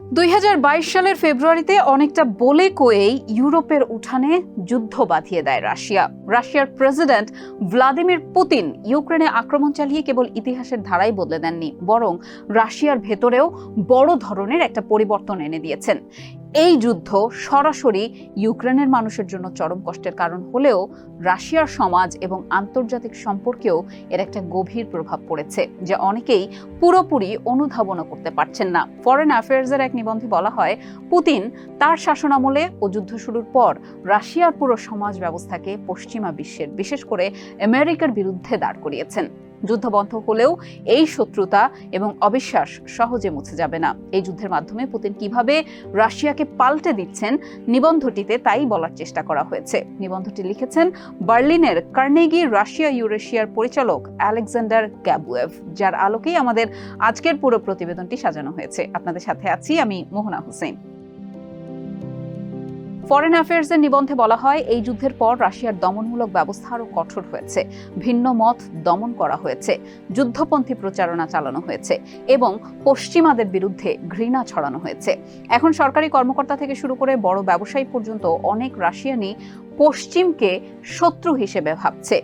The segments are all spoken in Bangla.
2022 সালের ফেব্রুয়ারিতে অনেকটা বলে কয়েই ইউরোপের উঠানে যুদ্ধ বাঁধিয়ে দেয় রাশিয়ার প্রেসিডেন্ট ভ্লাদিমির পুতিন ইউক্রেনে আক্রমণ চালিয়ে কেবল ইতিহাসের ধারাই বদলে দেননি, বরং রাশিয়ার ভেতরেও বড় ধরনের একটা পরিবর্তন এনে দিয়েছেন। এই যুদ্ধ সরাসরি ইউক্রেনের মানুষের জন্য চরম কষ্টের কারণ হলেও রাশিয়ার সমাজ এবং আন্তর্জাতিক সম্পর্কেও এর একটা গভীর প্রভাব পড়েছে, যা অনেকেই পুরোপুরি অনুধাবনও করতে পারছেন না। ফরেন অ্যাফেয়ার্সের এক নিবন্ধে বলা হয়, পুতিন তার শাসনামলে ও যুদ্ধ শুরুর পর রাশিয়ার পুরো সমাজ ব্যবস্থাকে পশ্চিমা বিশ্বের, বিশেষ করে আমেরিকার বিরুদ্ধে দাঁড় করিয়েছেন। যুদ্ধ বন্ধ হলেও এই শত্রুতা এবং অবিশ্বাস সহজে মুছে যাবে না। এই যুদ্ধের মাধ্যমে পুতিন কিভাবে রাশিয়াকে পাল্টে দিচ্ছেন, নিবন্ধটিতে তাই বলার চেষ্টা করা হয়েছে। নিবন্ধটি লিখেছেন বার্লিনের কার্নেগি রাশিয়া ইউরেশিয়ার পরিচালক আলেকজান্ডার গ্যাবুয়েভ, যার আলোকেই আমাদের আজকের পুরো প্রতিবেদনটি সাজানো হয়েছে। আপনাদের সাথে আছি আমি মোহনা হোসেন। ফরেন অ্যাফেয়ার্সের নিবন্ধে বলা হয়, এই যুদ্ধের পর রাশিয়ার দমনমূলক ব্যবস্থা আরও কঠোর হয়েছে, ভিন্ন মত দমন করা হয়েছে, যুদ্ধপন্থী প্রচারণা চালানো হয়েছে এবং পশ্চিমাদের বিরুদ্ধে ঘৃণা ছড়ানো হয়েছে। এখন সরকারি কর্মকর্তা থেকে শুরু করে বড় ব্যবসায়ী পর্যন্ত অনেক রাশিয়ানই পশ্চিমকে শত্রু হিসেবে ভাবছে।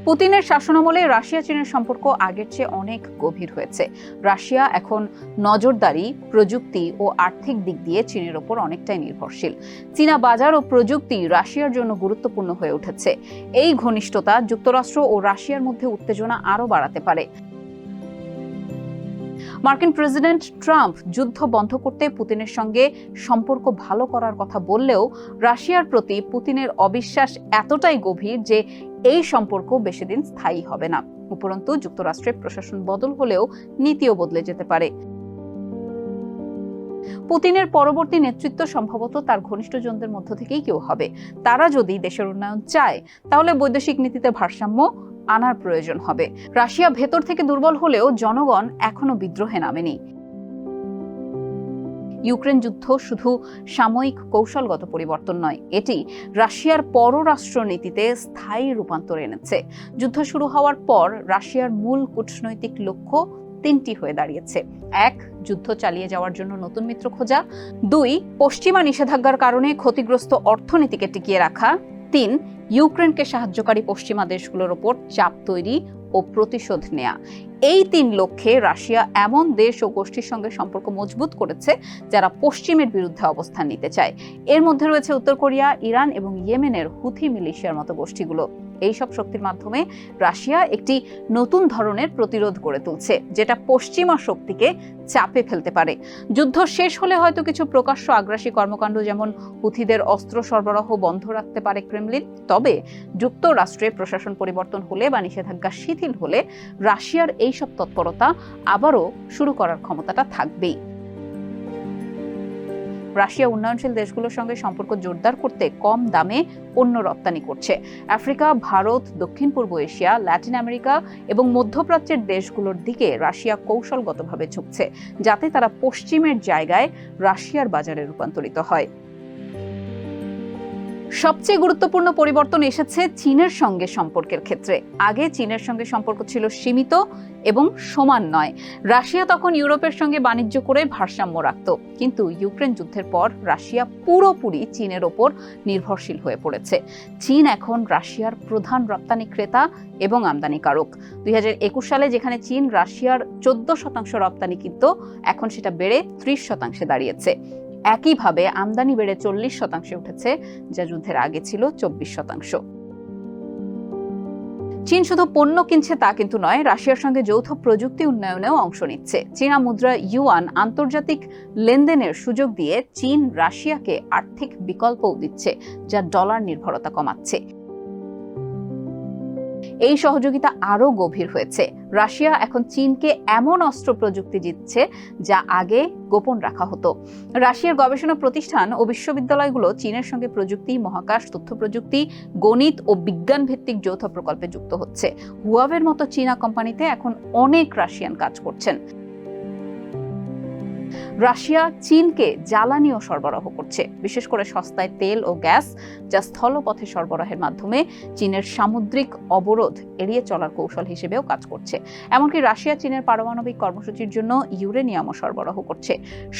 পুতিনের শাসনামলে রাশিয়া চীনের সম্পর্ক আগের চেয়ে অনেক গভীর হয়েছে। রাশিয়া এখন নজরদারি, প্রযুক্তি ও আর্থিক দিক দিয়ে চীনের ওপর অনেকটাই নির্ভরশীল। চীনা বাজার ও প্রযুক্তি রাশিয়ার জন্য গুরুত্বপূর্ণ হয়ে উঠেছে। এই ঘনিষ্ঠতা যুক্তরাষ্ট্র ও রাশিয়ার মধ্যে উত্তেজনা আরও বাড়াতে পারে। মার্কিন প্রেসিডেন্ট ট্রাম্প যুদ্ধ বন্ধ করতে পুতিনের সঙ্গে সম্পর্ক ভালো করার কথা বললেও রাশিয়ার প্রতি পুতিনের অবিশ্বাস এতটাই গভীর যে এই সম্পর্ক বেশি দিন স্থায়ী হবে না। উপরন্তু যুক্তরাষ্ট্রের প্রশাসন বদল হলেও নীতিও বদলে যেতে পারে। পুতিনের পরবর্তী নেতৃত্ব সম্ভবত তার ঘনিষ্ঠজনদের মধ্য থেকেই কেউ হবে। তারা যদি দেশের উন্নয়ন চায়, তাহলে বৈদেশিক নীতিতে ভারসাম্য আনার প্রয়োজন হবে। রাশিয়া ভেতর থেকে দুর্বল হলেও জনগণ এখনো বিদ্রোহে নামেনি। ইউক্রেন যুদ্ধ শুধু সাময়িক কৌশলগত পরিবর্তন নয়, এটি রাশিয়ার পররাষ্ট্র নীতিতে স্থায়ী রূপান্তর এনেছে। যুদ্ধ শুরু হওয়ার পর রাশিয়ার মূল কূটনৈতিক লক্ষ্য তিনটি হয়ে দাঁড়িয়েছে: 1. যুদ্ধ চালিয়ে যাওয়ার জন্য নতুন মিত্র খোঁজা, 2. পশ্চিমা নিষেধাজ্ঞার কারণে ক্ষতিগ্রস্ত অর্থনীতিকে টিকিয়ে রাখা, 3. ইউক্রেনকে সাহায্যকারী পশ্চিমা দেশগুলোর ওপর চাপ তৈরি ও প্রতিশোধ নেয়া। এই 3 লক্ষ্যে রাশিয়া এমন দেশ ও গোষ্ঠীর সঙ্গে সম্পর্ক মজবুত করেছে যারা পশ্চিমের বিরুদ্ধে অবস্থান নিতে চায়। এর মধ্যে রয়েছে উত্তর কোরিয়া, ইরান এবং ইয়েমেনের হুথি মিলিশিয়ার মতো গোষ্ঠীগুলো। এইসব শক্তির মাধ্যমে রাশিয়া একটি নতুন ধরনের প্রতিরোধ গড়ে তুলছে, যেটা পশ্চিমা শক্তিকে চাপে ফেলতে পারে। যুদ্ধ শেষ হলে হয়তো কিছু প্রকাশ্য আগ্রাসী কর্মকাণ্ড, যেমন হুথিদের অস্ত্র সরবরাহ বন্ধ রাখতে পারে ক্রেমলিন। তবে যুক্তরাষ্ট্রে প্রশাসন পরিবর্তন হলে বা নিষেধাজ্ঞা শিথিল হলে রাশিয়ার এইসব তৎপরতা আবারও শুরু করার ক্ষমতাটা থাকবেই। রাশিয়া উন্নয়নশীল দেশগুলোর সঙ্গে সম্পর্ক জোরদার করতে কম দামে পণ্য রপ্তানি করছে। আফ্রিকা, ভারত, দক্ষিণ পূর্ব এশিয়া, ল্যাটিন আমেরিকা এবং মধ্যপ্রাচ্যের দেশগুলোর দিকে রাশিয়া কৌশলগতভাবে ঝুঁকছে, যাতে তারা পশ্চিমের জায়গায় রাশিয়ার বাজারে রূপান্তরিত হয়। সবচেয়ে গুরুত্বপূর্ণ পরিবর্তন এসেছে চীনের সঙ্গে সম্পর্কের ক্ষেত্রে। আগে চীনের সঙ্গে সম্পর্ক ছিল সীমিত এবং সমান নয়। রাশিয়া তখন ইউরোপের সঙ্গে বাণিজ্য করে ভারসাম্য রাখত, কিন্তু ইউক্রেন যুদ্ধের পর রাশিয়া পুরোপুরি চীনের ওপর নির্ভরশীল হয়ে পড়েছে। চীন এখন রাশিয়ার প্রধান রপ্তানি ক্রেতা এবং আমদানিকারক। 2021 সালে যেখানে চীন রাশিয়ার 14% রপ্তানি কিনত, এখন সেটা বেড়ে 30% দাঁড়িয়েছে। একইভাবে আমদানি বেড়ে 40% উঠেছে, যা যুদ্ধের আগে ছিল 24%। চীন শুধু পণ্য কিনছে তা কিন্তু নয়, রাশিয়ার সঙ্গে যৌথ প্রযুক্তি উন্নয়নেও অংশ নিচ্ছে। চীনা মুদ্রা ইউয়ান আন্তর্জাতিক লেনদেনের সুযোগ দিয়ে চীন রাশিয়াকে আর্থিক বিকল্পও দিচ্ছে, যা ডলার নির্ভরতা কমাচ্ছে। এই সহযোগিতা আরও গভীর হয়েছে। রাশিয়া এখন চীনকে এমন অস্ত্র প্রযুক্তি দিচ্ছে যা আগে গোপন রাখা হতো। রাশিয়ার গবেষণা প্রতিষ্ঠান ও বিশ্ববিদ্যালয়গুলো চীনের সঙ্গে প্রযুক্তি, মহাকাশ, তথ্য প্রযুক্তি, গণিত ও বিজ্ঞান ভিত্তিক যৌথ প্রকল্পে যুক্ত হচ্ছে। হুয়াওয়ের মতো চীনা কোম্পানিতে এখন অনেক রাশিয়ান কাজ করছেন। রাশিয়া চীনকে জ্বালানিও সরবরাহ করছে, বিশেষ করে সস্তায় তেল ও গ্যাস, যা স্থলপথে সরবরাহের মাধ্যমে চীনের সামুদ্রিক অবরোধ এড়িয়ে চলার কৌশল হিসেবেও কাজ করছে। এমনকি রাশিয়া চীনের পারমাণবিক কর্মসূচির জন্য ইউরেনিয়ামও সরবরাহ করছে।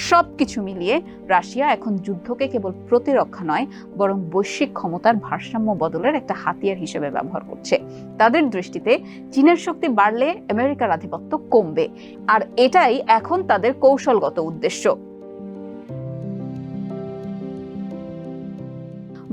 সবকিছু মিলিয়ে রাশিয়া এখন যুদ্ধকে কেবল প্রতিরক্ষা নয়, বরং বৈশ্বিক ক্ষমতার ভারসাম্য বদলের একটা হাতিয়ার হিসেবে ব্যবহার করছে। তাদের দৃষ্টিতে চীনের শক্তি বাড়লে আমেরিকার আধিপত্য কমবে, আর এটাই এখন তাদের কৌশলগত উদ্দেশ্য।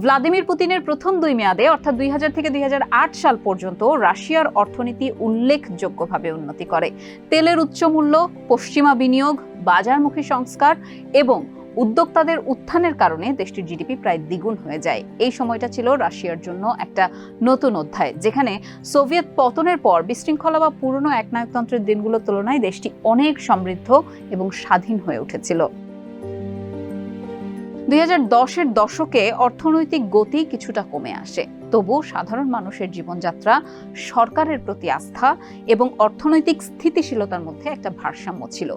ভ্লাদিমির পুতিনের প্রথম 2 মেয়াদে অর্থাৎ 2000 থেকে 2008 সাল পর্যন্ত রাশিয়ার অর্থনীতি উল্লেখযোগ্যভাবে উন্নতি করে। তেলের উচ্চ মূল্য, পশ্চিমা বিনিয়োগ, বাজারমুখী সংস্কার এবং উদ্যোক্তাদের উত্থানের কারণে দেশটির জিডিপি প্রায় দ্বিগুণ হয়ে যায়। এই সময়টা ছিল রাশিয়ার জন্য একটা নতুন অধ্যায়, যেখানে সোভিয়েত পতনের পর বিশৃঙ্খলা বা পুরনো একনায়কতন্ত্রের দিনগুলোর তুলনায় দেশটি অনেক সমৃদ্ধ এবং স্বাধীন হয়ে উঠেছিল। 2010-এর দশকে অর্থনৈতিক গতি কিছুটা কমে আসে, তবু সাধারণ মানুষের জীবনযাত্রা, সরকারের প্রতি আস্থা এবং অর্থনৈতিক স্থিতিশীলতার মধ্যে একটা ভারসাম্য ছিল।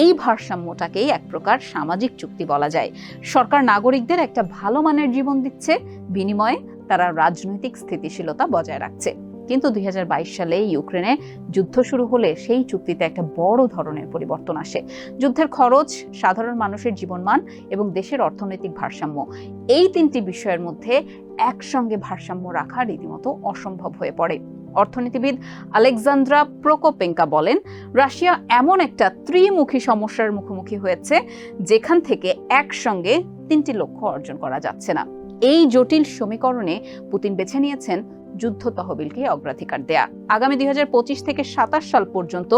এই ভারসাম্যটাকেই এক প্রকার সামাজিক চুক্তি বলা যায়। সরকার নাগরিকদের একটা ভালো মানের জীবন দিচ্ছে, বিনিময়ে তারা রাজনৈতিক স্থিতিশীলতা বজায় রাখছে। কিন্তু 2022 সালে ইউক্রেনে যুদ্ধ শুরু হলে সেই চুক্তিতে একটা বড় ধরনের পরিবর্তন আসে। যুদ্ধের খরচ, সাধারণ মানুষের জীবনমান এবং দেশের অর্থনৈতিক ভারসাম্য, এই 3টি বিষয়ের মধ্যে একসঙ্গে ভারসাম্য রাখা রীতিমতো অসম্ভব হয়ে পড়ে। অর্থনীতিবিদ আলেকজান্দ্রা প্রোকোপেঙ্কা বলেন, রাশিয়া এমন একটা ত্রিমুখী সমস্যার মুখোমুখি হয়েছে যেখান থেকে একসঙ্গে 3টি লক্ষ্য অর্জন করা যাচ্ছে না। এই জটিল সমীকরণে পুতিন বেছে নিয়েছেন যুদ্ধ তহবিলকে অগ্রাধিকার দেয়া। আগামী 2025 থেকে 27 সাল পর্যন্ত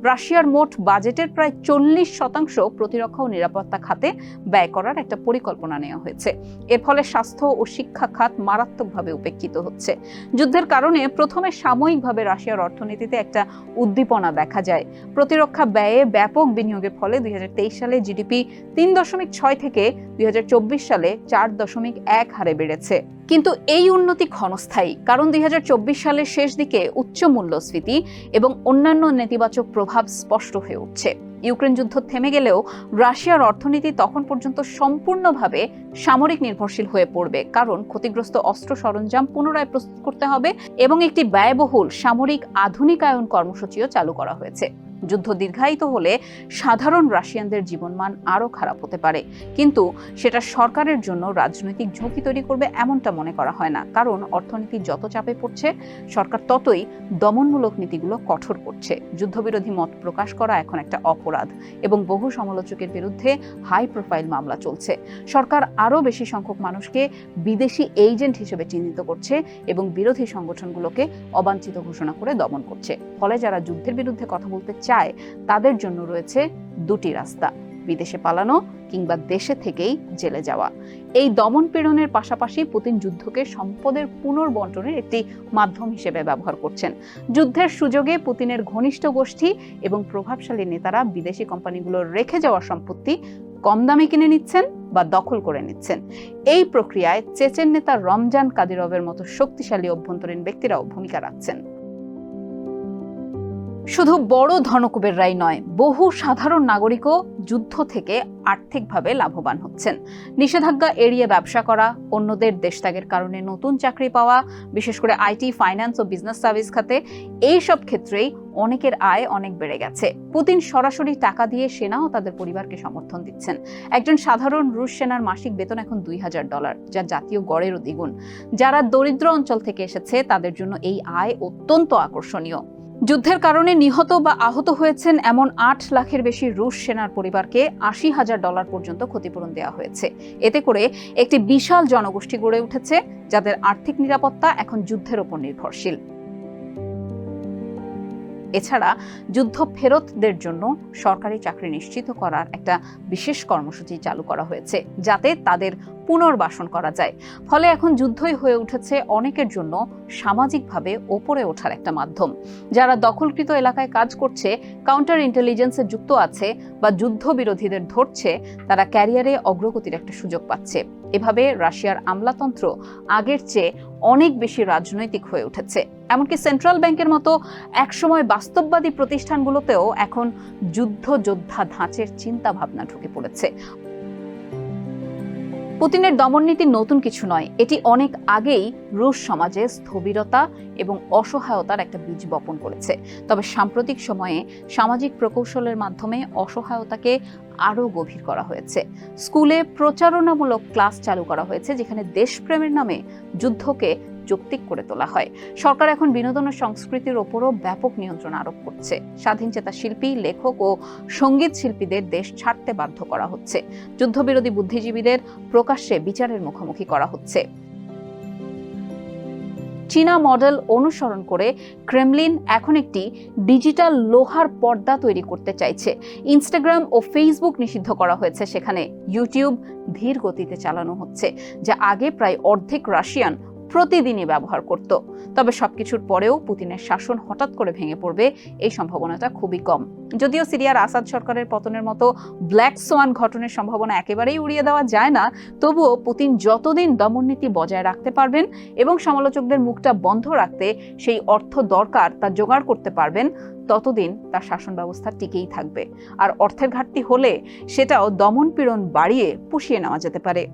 রাশিয়ার মোট বাজেটের প্রায় 40% প্রতিরক্ষা ও নিরাপত্তা খাতে ব্যয় করার একটা পরিকল্পনা নেওয়া হয়েছে। এর ফলে স্বাস্থ্য ও শিক্ষা খাত মারাত্মকভাবে উপেক্ষিত হচ্ছে। যুদ্ধের কারণে প্রথমে সাময়িকভাবে রাশিয়ার অর্থনীতিতে একটা উদ্দীপনা দেখা যায়। প্রতিরক্ষা ব্যয়ে ব্যাপক বিনিয়োগের ফলে 2023 সালে জিডিপি 3.6 থেকে 2024 সালে 4.1 হারে বেড়েছে। কিন্তু এই উন্নতি ক্ষণস্থায়ী, কারণ 2024 সালের শেষ দিকে উচ্চ মূল্যস্ফীতি এবং অন্যান্য নেতিবাচক প্রভাব স্পষ্ট হয়ে উঠছে। ইউক্রেন যুদ্ধ থেমে গেলেও রাশিয়ার অর্থনীতি তখন পর্যন্ত সম্পূর্ণভাবে সামরিক নির্ভরশীল হয়ে পড়বে, কারণ ক্ষতিগ্রস্ত অস্ত্র সরঞ্জাম পুনরায় প্রস্তুত করতে হবে এবং একটি ব্যয়বহুল সামরিক আধুনিকায়ন কর্মসূচিও চালু করা হয়েছে। যুদ্ধ দীর্ঘায়িত হলে সাধারণ রাশিয়ানদের জীবনমান আরও খারাপ হতে পারে, কিন্তু সেটা সরকারের জন্য রাজনৈতিক ঝুঁকি তৈরি করবে এমনটা মনে করা হয় না, কারণ অর্থনীতি যত চাপে পড়ছে সরকার ততই দমনমূলক নীতিগুলো কঠোর করছে। যুদ্ধবিরোধী মত প্রকাশ করা এখন একটা অপরাধ এবং বহু সমালোচকের বিরুদ্ধে হাই প্রোফাইল মামলা চলছে। সরকার আরও বেশি সংখ্যক মানুষকে বিদেশি এজেন্ট হিসেবে চিহ্নিত করছে এবং বিরোধী সংগঠনগুলোকে অবাঞ্ছিত ঘোষণা করে দমন করছে। ফলে যারা যুদ্ধের বিরুদ্ধে কথা বলতে চায় তাদের জন্য রয়েছে 2টি রাস্তা: বিদেশে পালানো কিংবা দেশে থেকেই জেলে যাওয়া। এই দমন পীড়নের পাশাপাশি পুতিন যুদ্ধকে সম্পদের পুনর্বন্টনের একটি মাধ্যম হিসেবে ব্যবহার করছেন। যুদ্ধের সুযোগে পুতিনের ঘনিষ্ঠ গোষ্ঠী এবং প্রভাবশালী নেতারা বিদেশি কোম্পানিগুলোর রেখে যাওয়া সম্পত্তি কম দামে কিনে নিচ্ছেন বা দখল করে নিচ্ছেন। এই প্রক্রিয়ায় চেচেন নেতা রমজান কাদিরভের মতো শক্তিশালী অভ্যন্তরীণ ব্যক্তিরাও ভূমিকা রাখছেন। শুধু বড় ধনকুবেররাই নয়, বহু সাধারণ নাগরিকও যুদ্ধ থেকে আর্থিকভাবে লাভবান হচ্ছেন। নিষেধাজ্ঞা এড়িয়ে ব্যবসা করা, অন্যদের দেশত্যাগের কারণে নতুন চাকরি পাওয়া, বিশেষ করে আইটি, ফাইন্যান্স ও বিজনেস সার্ভিস খাতে, এই সব ক্ষেত্রেই অনেকের আয় অনেক বেড়ে গেছে। পুতিন সরাসরি টাকা দিয়ে সেনা ও তাদের পরিবারকে সমর্থন দিচ্ছেন। একজন সাধারণ রুশ সেনার মাসিক বেতন এখন $2000, যা জাতীয় গড়েরও দ্বিগুণ। যারা দরিদ্র অঞ্চল থেকে এসেছে তাদের জন্য এই আয় অত্যন্ত আকর্ষণীয়। যুদ্ধের কারণে নিহত বা আহত হয়েছেন এমন 8 লাখের বেশি রুশ সেনার পরিবারকে $80,000 পর্যন্ত ক্ষতিপূরণ দেওয়া হয়েছে। এতে করে একটি বিশাল জনগোষ্ঠী গড়ে উঠেছে যাদের আর্থিক নিরাপত্তা এখন যুদ্ধের উপর নির্ভরশীল। এছাড়া যুদ্ধ ফেরতদের জন্য সরকারি চাকরি নিশ্চিত করার একটা বিশেষ কর্মসূচি চালু করা হয়েছে, যাতে তাদের পুনর্বাসন করা যায়। ফলে এখন যুদ্ধই হয়ে উঠেছে অনেকের জন্য সামাজিকভাবে ওপরে ওঠার একটা মাধ্যম। যারা দখলকৃত এলাকায় কাজ করছে, কাউন্টার ইন্টেলিজেন্সে যুক্ত আছে বা যুদ্ধবিরোধীদের ধরছে, তারা ক্যারিয়ারে অগ্রগতির একটা সুযোগ পাচ্ছে। এভাবে রাশিয়ার আমলাতন্ত্র আগের চেয়ে অনেক বেশি রাজনৈতিক হয়ে উঠেছে। এমনকি সেন্ট্রাল ব্যাংকের মতো একসময় বাস্তববাদী প্রতিষ্ঠানগুলোতেও এখন যুদ্ধ যোদ্ধা ধাঁচের চিন্তা ভাবনা ঢুকে পড়েছে। পুতিনের দমননীতি নতুন কিছু নয়, এটি অনেক আগেই রুশ সমাজে স্থবিরতা এবং অসহায়তার একটা বীজ বপন করেছে। তবে সাম্প্রতিক সময়ে সামাজিক প্রকৌশলের মাধ্যমে অসহায়তাকে আরও গভীর করা হয়েছে। স্কুলে প্রচারণামূলক ক্লাস চালু করা হয়েছে, যেখানে দেশপ্রেমের নামে যুদ্ধকে যৌক্তিক করে তোলা হয়। সরকার এখন বিনোদন ও সংস্কৃতির ওপরও ব্যাপক নিয়ন্ত্রণ আরোপ করছে। স্বাধীনচেতা শিল্পী, লেখক ও সঙ্গীত শিল্পীদের দেশ ছাড়তে বাধ্য করা হচ্ছে। যুদ্ধবিরোধী বুদ্ধিজীবীদের প্রকাশ্যে বিচারের মুখোমুখি করা হচ্ছে। চীনা মডেল অনুসরণ করে ক্রেমলিন এখন একটি ডিজিটাল লোহার পর্দা তৈরি করতে চাইছে। ইনস্টাগ্রাম ও ফেসবুক নিষিদ্ধ করা হয়েছে, সেখানে ইউটিউব ধীর গতিতে চালানো হচ্ছে, যা আগে প্রায় অর্ধেক রাশিয়ান প্রতিদিনই ব্যবহার করত। তবে সবকিছুর পরেও পুতিনের শাসন হঠাৎ করে ভেঙে পড়বে এই সম্ভাবনাটা খুবই কম। যদিও সিরিয়ার আসাদ সরকারের পতনের মতো ব্ল্যাক সোয়ান ঘটনার সম্ভাবনা একেবারেই উড়িয়ে দেওয়া যায় না, তবুও পুতিন যতদিন দমননীতি বজায় রাখতে পারবেন এবং সমালোচকদের মুখটা বন্ধ রাখতে সেই অর্থ দরকার তা জোগাড় করতে পারবেন, ততদিন তার শাসন ব্যবস্থা টিকেই থাকবে। আর অর্থের ঘাটতি হলে সেটাও দমন-পীড়ন বাড়িয়ে পুষিয়ে নেওয়া যেতে পারে।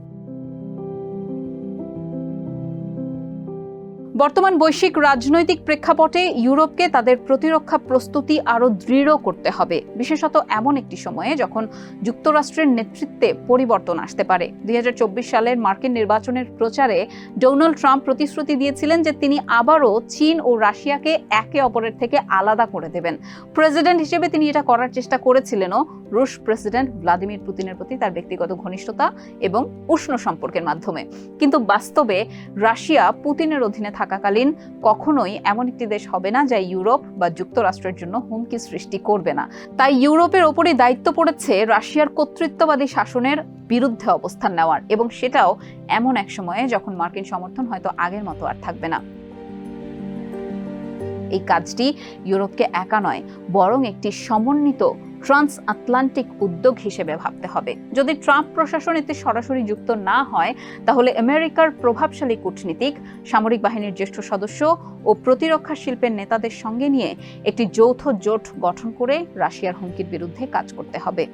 বর্তমান বৈশ্বিক রাজনৈতিক প্রেক্ষাপটে ইউরোপকে তাদের প্রতিরক্ষা প্রস্তুতি আরও দৃঢ় করতে হবে, বিশেষত এমন একটি সময়ে যখন যুক্তরাষ্ট্রের নেতৃত্বে পরিবর্তন আসতে পারে। 2024 সালের মার্কিন নির্বাচনের প্রচারে ডোনাল্ড ট্রাম্প প্রতিশ্রুতি দিয়েছিলেন যে তিনি আবারও চীন ও রাশিয়াকে একে অপরের থেকে আলাদা করে দেবেন। প্রেসিডেন্ট হিসেবে তিনি এটা করার চেষ্টা করেছিলেনও রুশ প্রেসিডেন্ট ভ্লাদিমির পুতিনের প্রতি তার ব্যক্তিগত ঘনিষ্ঠতা এবং উষ্ণ সম্পর্কের মাধ্যমে। কিন্তু বাস্তবে রাশিয়া পুতিনের অধীনে থাকাকালীন কখনোই এমন একটি দেশ হবে না যা ইউরোপ বা যুক্তরাষ্ট্রের জন্য হুমকি সৃষ্টি করবে না। তাই ইউরোপের ওপরই দায়িত্ব পড়েছে রাশিয়ার কর্তৃত্ববাদী শাসনের বিরুদ্ধে অবস্থান নেওয়ার, এবং সেটাও এমন এক সময়ে যখন মার্কিন সমর্থন হয়তো আগের মতো আর থাকবে না। এই কাজটি ইউরোপকে একা নয়, বরং একটি সমন্বিত ট্রান্স আটলান্টিক উদ্যোগ হিসেবে ভাবতে হবে। যদি ট্রাম্প প্রশাসন এতে সরাসরি যুক্ত না হয়, তাহলে আমেরিকার প্রভাবশালী কূটনীতিক, সামরিক বাহিনীর জ্যেষ্ঠ সদস্য ও প্রতিরক্ষা শিল্পের নেতাদের সঙ্গে নিয়ে একটি যৌথ জোট গঠন করে রাশিয়ার হুমকির বিরুদ্ধে কাজ করতে হবে।